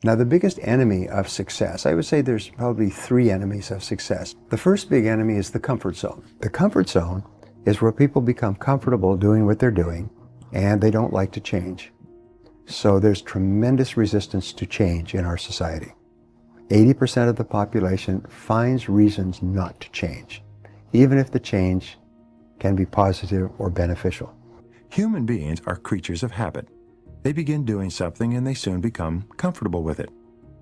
Now, the biggest enemy of success, I would say there's probably three enemies of success. The first big enemy is the comfort zone. The comfort zone is where people become comfortable doing what they're doing and they don't like to change. So there's tremendous resistance to change in our society. 80% of the population finds reasons not to change, even if the change can be positive or beneficial. Human beings are creatures of habit. They begin doing something and they soon become comfortable with it.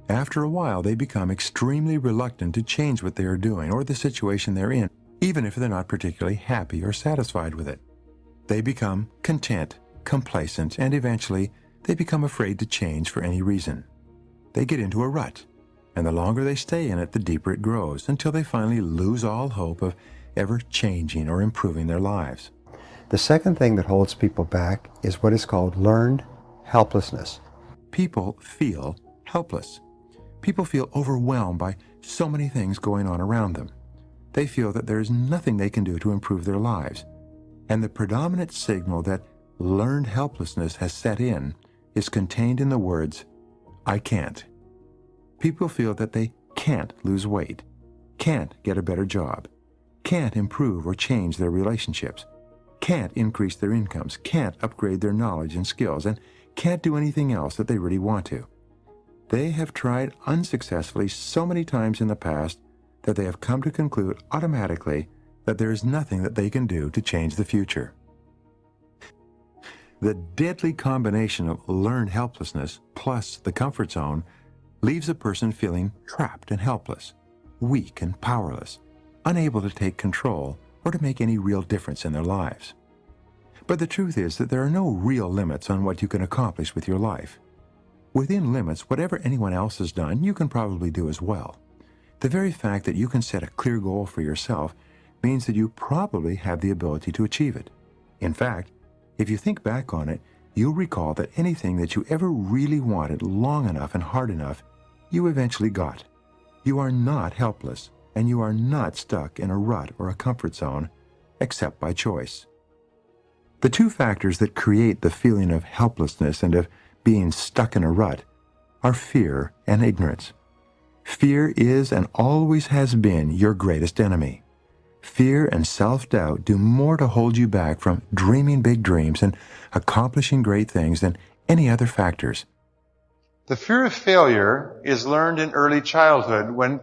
After a while, they become extremely reluctant to change what they are doing or the situation they're in, even if they're not particularly happy or satisfied with it. They become content, complacent, and eventually they become afraid to change for any reason. They get into a rut, and the longer they stay in it, the deeper it grows, until they finally lose all hope of ever changing or improving their lives. The second thing that holds people back is what is called learned helplessness. People feel helpless. People feel overwhelmed by so many things going on around them. They feel that there is nothing they can do to improve their lives. And the predominant signal that learned helplessness has set in is contained in the words, "I can't." People feel that they can't lose weight, can't get a better job, can't improve or change their relationships, can't increase their incomes, can't upgrade their knowledge and skills, and can't do anything else that they really want to. They have tried unsuccessfully so many times in the past that they have come to conclude automatically that there is nothing that they can do to change the future. The deadly combination of learned helplessness plus the comfort zone leaves a person feeling trapped and helpless, weak and powerless, unable to take control or to make any real difference in their lives. But the truth is that there are no real limits on what you can accomplish with your life. Within limits, whatever anyone else has done, you can probably do as well. The very fact that you can set a clear goal for yourself means that you probably have the ability to achieve it. In fact, if you think back on it, you'll recall that anything that you ever really wanted long enough and hard enough, you eventually got. You are not helpless, and you are not stuck in a rut or a comfort zone, except by choice. The two factors that create the feeling of helplessness and of being stuck in a rut are fear and ignorance. Fear is and always has been your greatest enemy. Fear and self-doubt do more to hold you back from dreaming big dreams and accomplishing great things than any other factors. The fear of failure is learned in early childhood when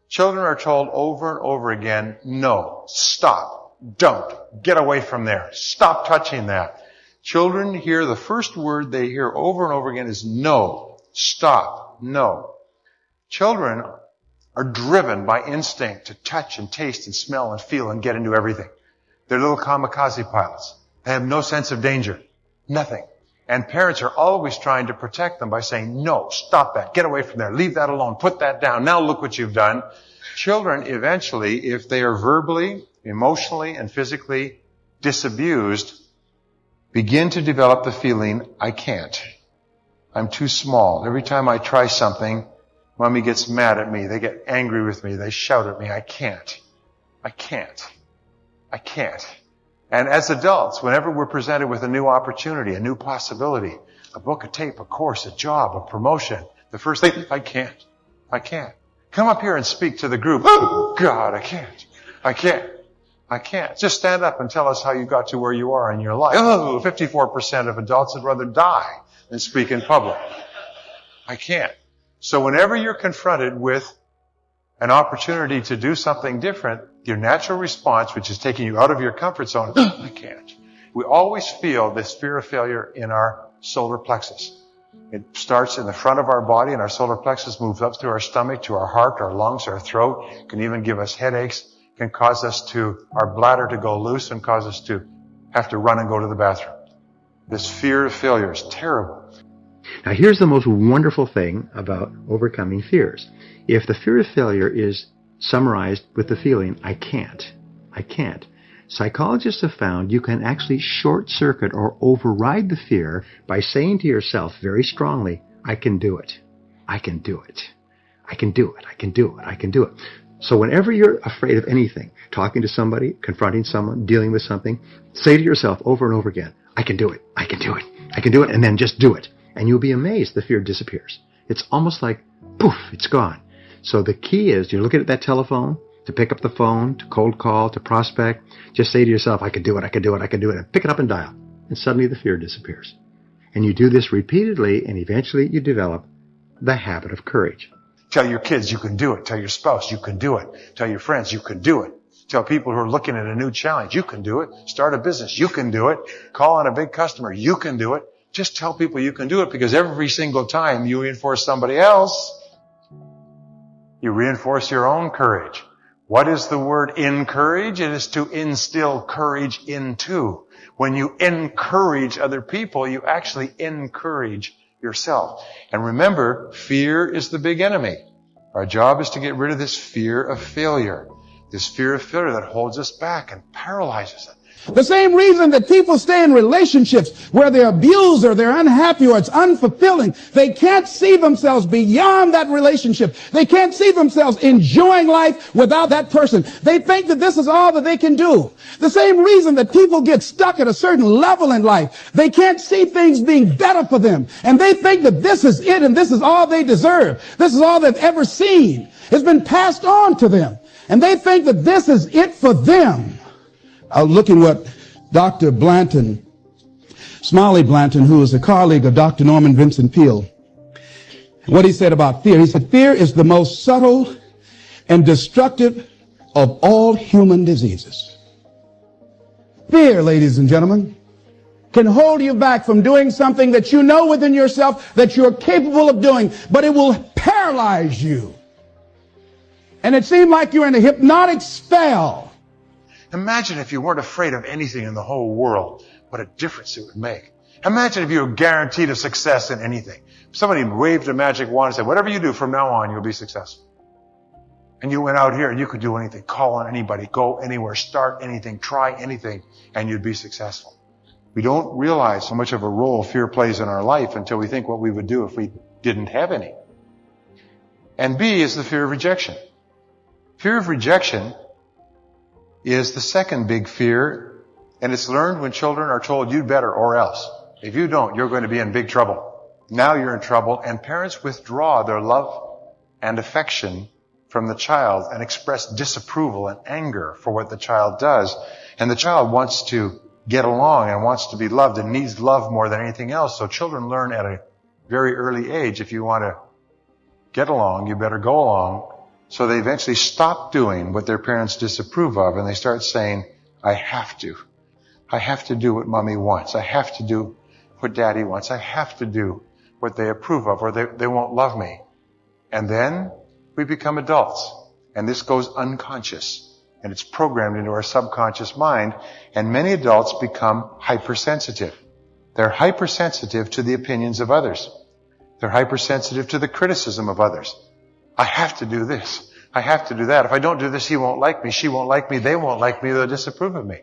children are told over and over again, no, stop. Don't. Get away from there. Stop touching that. Children hear the first word they hear over and over again is no. Stop. No. Children are driven by instinct to touch and taste and smell and feel and get into everything. They're little kamikaze pilots. They have no sense of danger. Nothing. And parents are always trying to protect them by saying, no, stop that. Get away from there. Leave that alone. Put that down. Now look what you've done. Children eventually, if they are verbally, emotionally, and physically disabused, begin to develop the feeling, I can't. I'm too small. Every time I try something, Mommy gets mad at me. They get angry with me. They shout at me. I can't. I can't. I can't. And as adults, whenever we're presented with a new opportunity, a new possibility, a book, a tape, a course, a job, a promotion, the first thing, I can't. I can't. Come up here and speak to the group. Oh, God, I can't. I can't. I can't. Just stand up and tell us how you got to where you are in your life. Oh, 54% of adults would rather die than speak in public. I can't. So whenever you're confronted with an opportunity to do something different, your natural response, which is taking you out of your comfort zone, I can't. We always feel this fear of failure in our solar plexus. It starts in the front of our body, and our solar plexus moves up through our stomach to our heart, our lungs, our throat. It can even give us headaches. It can cause our bladder to go loose and cause us to have to run and go to the bathroom. This fear of failure is terrible. Now, here's the most wonderful thing about overcoming fears. If the fear of failure is summarized with the feeling, I can't, psychologists have found you can actually short-circuit or override the fear by saying to yourself very strongly, I can do it. I can do it. I can do it. I can do it. I can do it. So whenever you're afraid of anything, talking to somebody, confronting someone, dealing with something, say to yourself over and over again, I can do it. I can do it. I can do it. And then just do it. And you'll be amazed the fear disappears. It's almost like, poof, it's gone. So the key is, you're looking at that telephone, to pick up the phone, to cold call, to prospect, just say to yourself, I could do it, I could do it, I could do it, and pick it up and dial. And suddenly the fear disappears. And you do this repeatedly, and eventually you develop the habit of courage. Tell your kids you can do it. Tell your spouse you can do it. Tell your friends you can do it. Tell people who are looking at a new challenge, you can do it. Start a business, you can do it. Call on a big customer, you can do it. Just tell people you can do it, because every single time you reinforce somebody else, you reinforce your own courage. What is the word encourage? It is to instill courage into. When you encourage other people, you actually encourage yourself. And remember, fear is the big enemy. Our job is to get rid of this fear of failure. This fear of failure that holds us back and paralyzes us. The same reason that people stay in relationships where they're abused or they're unhappy or it's unfulfilling. They can't see themselves beyond that relationship. They can't see themselves enjoying life without that person. They think that this is all that they can do. The same reason that people get stuck at a certain level in life. They can't see things being better for them. And they think that this is it and this is all they deserve. This is all they've ever seen. It's been passed on to them. And they think that this is it for them. Look at what Dr. Blanton, Smiley Blanton, who is a colleague of Dr. Norman Vincent Peale, what he said about fear. He said, fear is the most subtle and destructive of all human diseases. Fear, ladies and gentlemen, can hold you back from doing something that you know within yourself that you're capable of doing, but it will paralyze you. And it seemed like you're in a hypnotic spell. Imagine if you weren't afraid of anything in the whole world, what a difference it would make. Imagine if you were guaranteed a success in anything. If somebody waved a magic wand and said, whatever you do from now on, you'll be successful. And you went out here and you could do anything, call on anybody, go anywhere, start anything, try anything, and you'd be successful. We don't realize how much of a role fear plays in our life until we think what we would do if we didn't have any. And B is the fear of rejection. Fear of rejection is the second big fear, and it's learned when children are told, you'd better or else. If you don't, you're going to be in big trouble. Now you're in trouble, and parents withdraw their love and affection from the child and express disapproval and anger for what the child does. And the child wants to get along and wants to be loved and needs love more than anything else. So children learn at a very early age, if you want to get along, you better go along. So they eventually stop doing what their parents disapprove of, and they start saying, I have to. I have to do what mommy wants. I have to do what daddy wants. I have to do what they approve of, or they won't love me. And then we become adults, and this goes unconscious, and it's programmed into our subconscious mind, and many adults become hypersensitive. They're hypersensitive to the opinions of others. They're hypersensitive to the criticism of others. I have to do this. I have to do that. If I don't do this, he won't like me. She won't like me. They won't like me. They'll disapprove of me.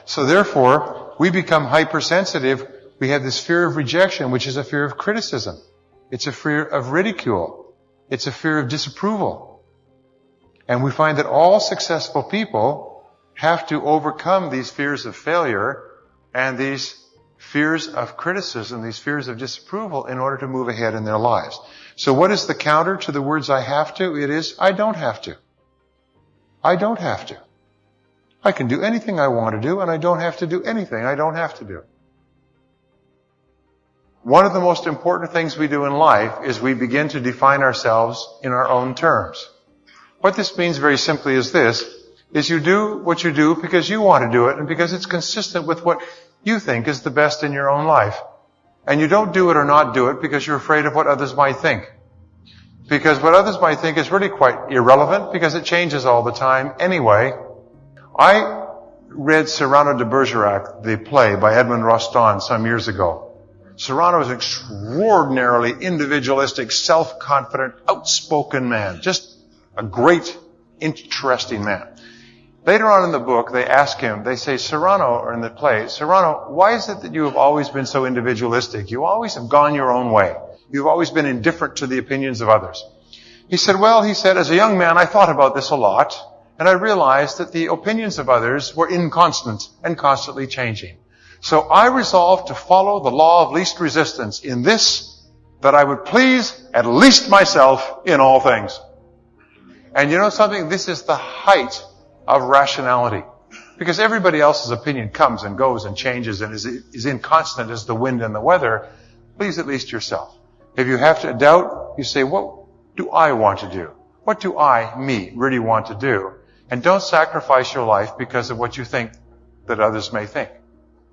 So therefore, we become hypersensitive. We have this fear of rejection, which is a fear of criticism. It's a fear of ridicule. It's a fear of disapproval. And we find that all successful people have to overcome these fears of failure and these fears of criticism, these fears of disapproval in order to move ahead in their lives. So what is the counter to the words I have to? It is, I don't have to. I don't have to. I can do anything I want to do, and I don't have to do anything I don't have to do. One of the most important things we do in life is we begin to define ourselves in our own terms. What this means very simply is this, is you do what you do because you want to do it and because it's consistent with what you think is the best in your own life. And you don't do it or not do it because you're afraid of what others might think. Because what others might think is really quite irrelevant because it changes all the time anyway. I read Cyrano de Bergerac, the play by Edmond Rostand some years ago. Cyrano was an extraordinarily individualistic, self-confident, outspoken man. Just a great, interesting man. Later on in the book, they ask him, they say, Cyrano, or in the play, Cyrano, why is it that you have always been so individualistic? You always have gone your own way. You've always been indifferent to the opinions of others. He said, as a young man, I thought about this a lot, and I realized that the opinions of others were inconstant and constantly changing. So I resolved to follow the law of least resistance in this that I would please at least myself in all things. And you know something? This is the height of rationality. Because everybody else's opinion comes and goes and changes and is inconstant as the wind and the weather. Please at least yourself. If you have to doubt, you say, what do I want to do? What do me, really want to do? And don't sacrifice your life because of what you think that others may think.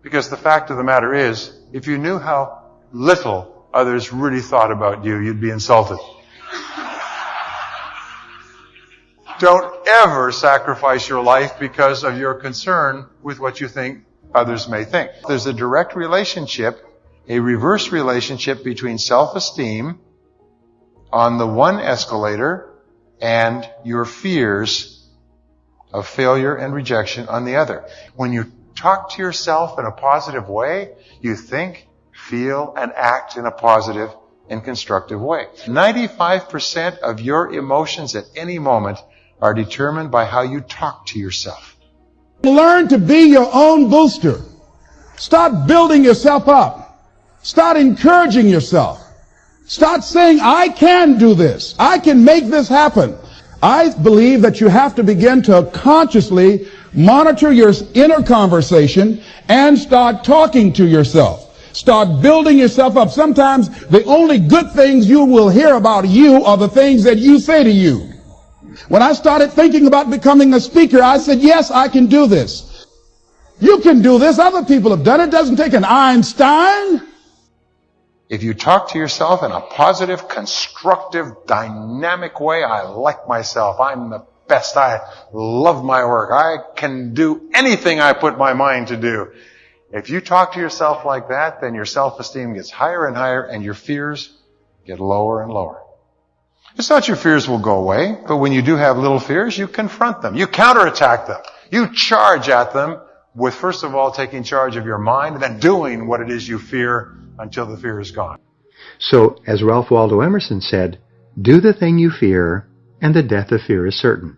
Because the fact of the matter is, if you knew how little others really thought about you, you'd be insulted. Don't ever sacrifice your life because of your concern with what you think others may think. There's a direct relationship, a reverse relationship between self-esteem on the one escalator and your fears of failure and rejection on the other. When you talk to yourself in a positive way, you think, feel, and act in a positive and constructive way. 95% of your emotions at any moment are determined by how you talk to yourself. Learn to be your own booster. Start building yourself up. Start encouraging yourself. Start saying, I can do this. I can make this happen. I believe that you have to begin to consciously monitor your inner conversation and start talking to yourself. Start building yourself up. Sometimes the only good things you will hear about you are the things that you say to you. When I started thinking about becoming a speaker, I said, yes, I can do this. You can do this. Other people have done it. It doesn't take an Einstein. If you talk to yourself in a positive, constructive, dynamic way, I like myself. I'm the best. I love my work. I can do anything I put my mind to do. If you talk to yourself like that, then your self-esteem gets higher and higher and your fears get lower and lower. It's not your fears will go away, but when you do have little fears, you confront them. You counterattack them. You charge at them with, first of all, taking charge of your mind and then doing what it is you fear until the fear is gone. So, as Ralph Waldo Emerson said, do the thing you fear, and the death of fear is certain.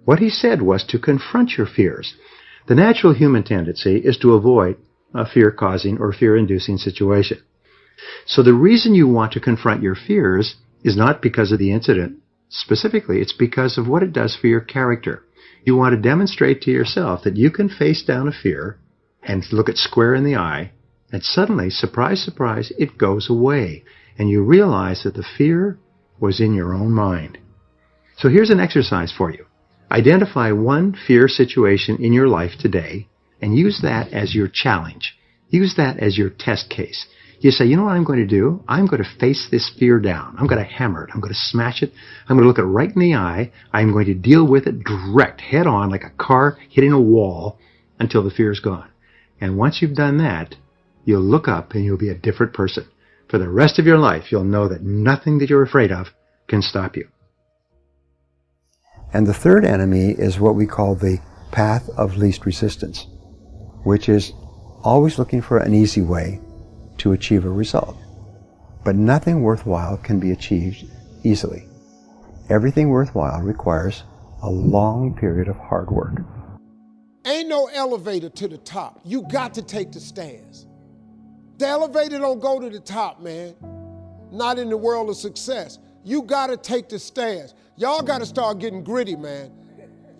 What he said was to confront your fears. The natural human tendency is to avoid a fear-causing or fear-inducing situation. So the reason you want to confront your fears is not because of the incident specifically, it's because of what it does for your character. You want to demonstrate to yourself that you can face down a fear and look it square in the eye, and suddenly, surprise, surprise, it goes away. And you realize that the fear was in your own mind. So here's an exercise for you. Identify one fear situation in your life today and use that as your challenge. Use that as your test case. You say, you know what I'm going to do? I'm going to face this fear down. I'm going to hammer it. I'm going to smash it. I'm going to look it right in the eye. I'm going to deal with it direct, head on, like a car hitting a wall until the fear is gone. And once you've done that, you'll look up and you'll be a different person. For the rest of your life, you'll know that nothing that you're afraid of can stop you. And the third enemy is what we call the path of least resistance, which is always looking for an easy way to achieve a result. But nothing worthwhile can be achieved easily. Everything worthwhile requires a long period of hard work. Ain't no elevator to the top. You got to take the stairs. The elevator don't go to the top, man. Not in the world of success. You got to take the stairs. Y'all got to start getting gritty, man.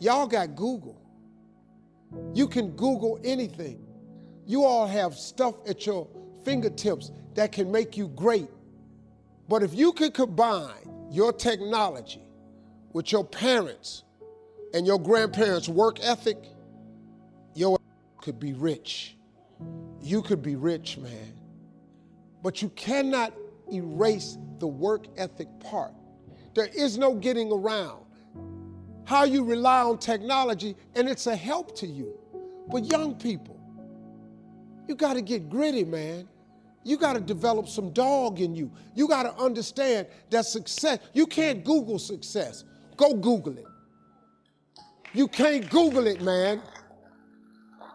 Y'all got Google. You can Google anything. You all have stuff at your fingertips that can make you great. But if you could combine your technology with your parents and your grandparents' work ethic, your could be rich. You could be rich, man. But you cannot erase the work ethic part. There is no getting around how you rely on technology, and it's a help to you. But young people, you got to get gritty, man. You got to develop some dog in you. You got to understand that success, you can't Google success. Go Google it. You can't Google it, man.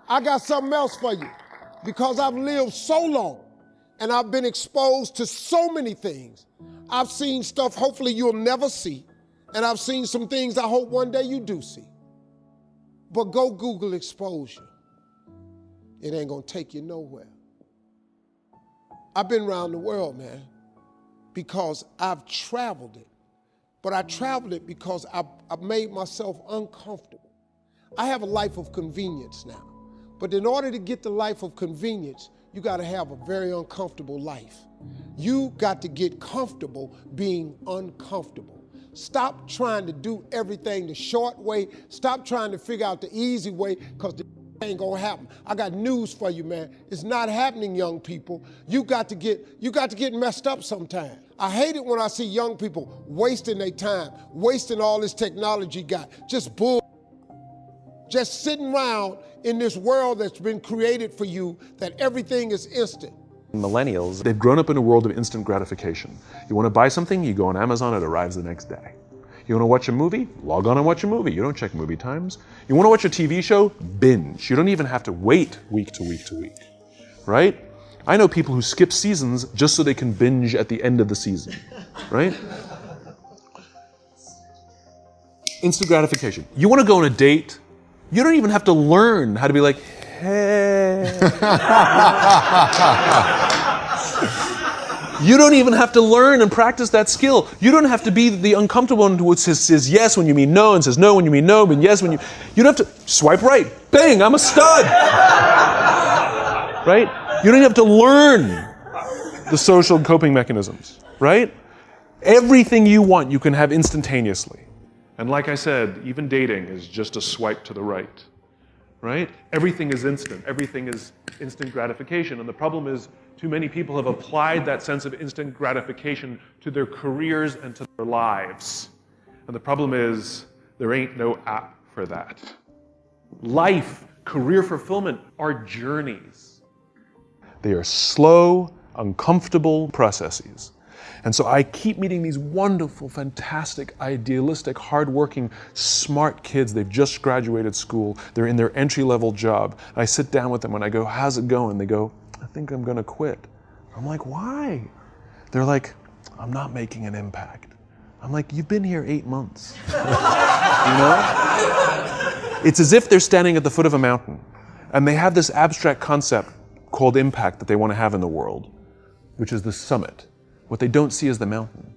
I got something else for you. Because I've lived so long and I've been exposed to so many things. I've seen stuff hopefully you'll never see, and I've seen some things I hope one day you do see. But go Google exposure. It ain't gonna take you nowhere. I've been around the world, man. because I've traveled it. But I traveled it because I've made myself uncomfortable. I have a life of convenience now. But in order to get the life of convenience, you got to have a very uncomfortable life. You got to get comfortable being uncomfortable. Stop trying to do everything the short way. Stop trying to figure out the easy way, because the ain't gonna happen. I got news for you, man. It's not happening, young people. You got to get messed up sometime. I hate it when I see young people wasting their time, wasting all this technology got, just sitting around in this world that's been created for you, that everything is instant. Millennials, they've grown up in a world of instant gratification. You want to buy something, you go on Amazon, it arrives the next day. You want to watch a movie? Log on and watch a movie. You don't check movie times. You want to watch a TV show? Binge. You don't even have to wait week to week to week, right? I know people who skip seasons just so they can binge at the end of the season, right? Instant gratification. You want to go on a date? You don't even have to learn how to be like, hey. You don't even have to learn and practice that skill. You don't have to be the uncomfortable one who says yes when you mean no and says no when you mean no and yes when you... You don't have to swipe right. Bang, I'm a stud. Right? You don't have to learn the social coping mechanisms, right? Everything you want, you can have instantaneously. And like I said, even dating is just a swipe to the right, right? Everything is instant. Everything is instant gratification. And the problem is, too many people have applied that sense of instant gratification to their careers and to their lives. And the problem is, there ain't no app for that. Life, career fulfillment are journeys. They are slow, uncomfortable processes. And so I keep meeting these wonderful, fantastic, idealistic, hardworking, smart kids. They've just graduated school. They're in their entry-level job. I sit down with them and I go, how's it going? They go, I think I'm gonna quit. I'm like, why? They're like, I'm not making an impact. I'm like, you've been here 8 months. You know? It's as if they're standing at the foot of a mountain and they have this abstract concept called impact that they want to have in the world, which is the summit. What they don't see is the mountain.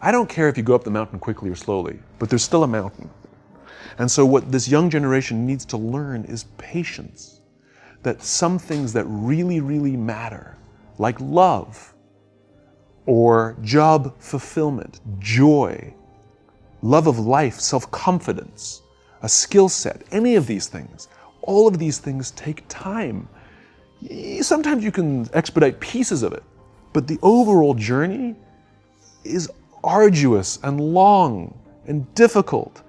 I don't care if you go up the mountain quickly or slowly, but there's still a mountain. And so what this young generation needs to learn is patience. That some things that really, really matter, like love, or job fulfillment, joy, love of life, self-confidence, a skill set, any of these things, all of these things take time. Sometimes you can expedite pieces of it, but the overall journey is arduous and long and difficult.